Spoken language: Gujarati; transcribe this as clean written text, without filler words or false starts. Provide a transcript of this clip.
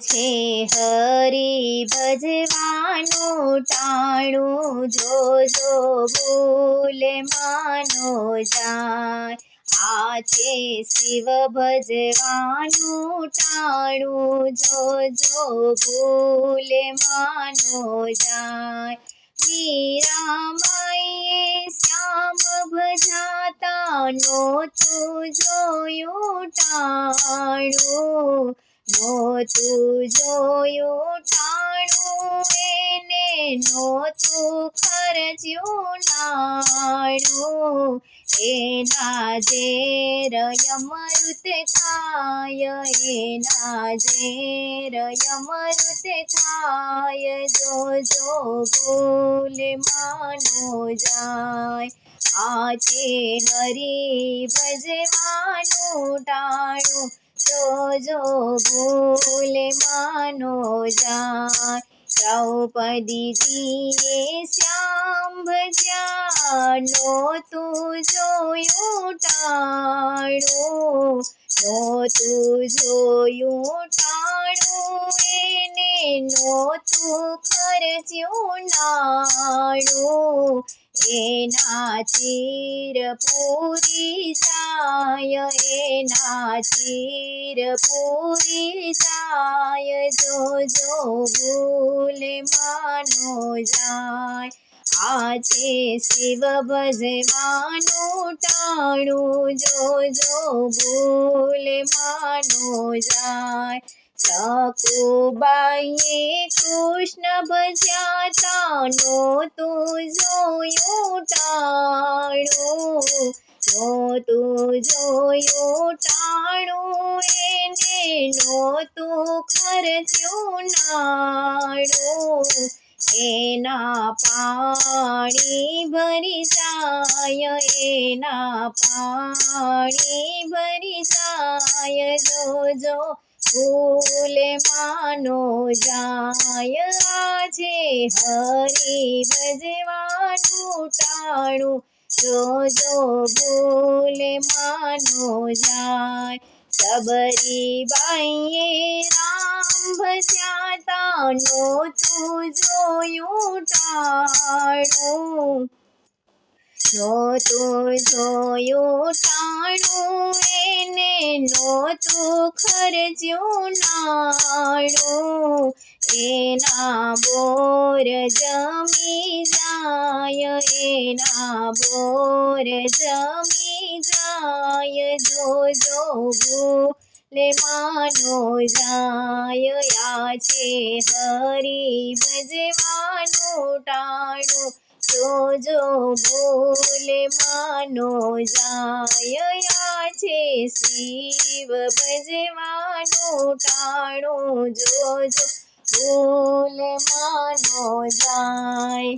છે હરી ભજવાનું ટાણું, જોજો ભૂલે માનો જાય। આ છે શિવ ભજવાનું ટાણું, જોજો ભૂલે માનો જાય। મીરાબાઈએ શ્યામ ભજાતા નહોતું જોયું ટાણું, નહોતું જોયું ટાણું, એને નહોતું ખર્ચ્યું નાણું। એના ઝેર અમૃત થાય, એના ઝેર અમૃત થાય, જોજો ભૂલે માનો જાય। આ છે હરી ભજવાનું ટાણું, જોજો ભૂલે માનો જાય। દ્રૌપદીજીએ શ્યામ ભજ્યા નહોતું જોયું ટાણું, નહોતું જોયું ટાણું, એને નહોતું ખર્ચ્યું નાણું। એના ચીર પૂરી જાય, એના ચીર પૂરી જાય, જોજો ભૂલે માનો જાય। આ છે શિવ ભજવાનું ટાણું, જોજો ભૂલે માનો જાય। સકુબાઈએ કૃષ્ણ ભજ્યા તા નહોતું જોયું ટાણું, નહોતું જોયું ટાણું, એને નહોતું ખર્ચ્યું નાણું। એના પાણી ભરી જાય, એના પાણી ભરી જાય, જોજો ભૂલે માનો જાય। આ છે હરી ભજવાનું ટાણું, જોજો ભૂલે માનો જાય। સબરીબાઈએ રામ ભજ્યા તા નહોતું જોયું ટાણું, નહોતું જોયું ટાણું, એને નહોતું ખર્ચ્યું નાણું। એના બોર જમી જાય, એના બોર જમી જાય, જોજો ભૂલે માનો જાય। આ છે હરી ભજવાનું ટાણું, જોજો ભૂલે માનો જાય। આ છે શિવ ભજવાનું ટાણું, જોજો ભૂલે માનો જાય।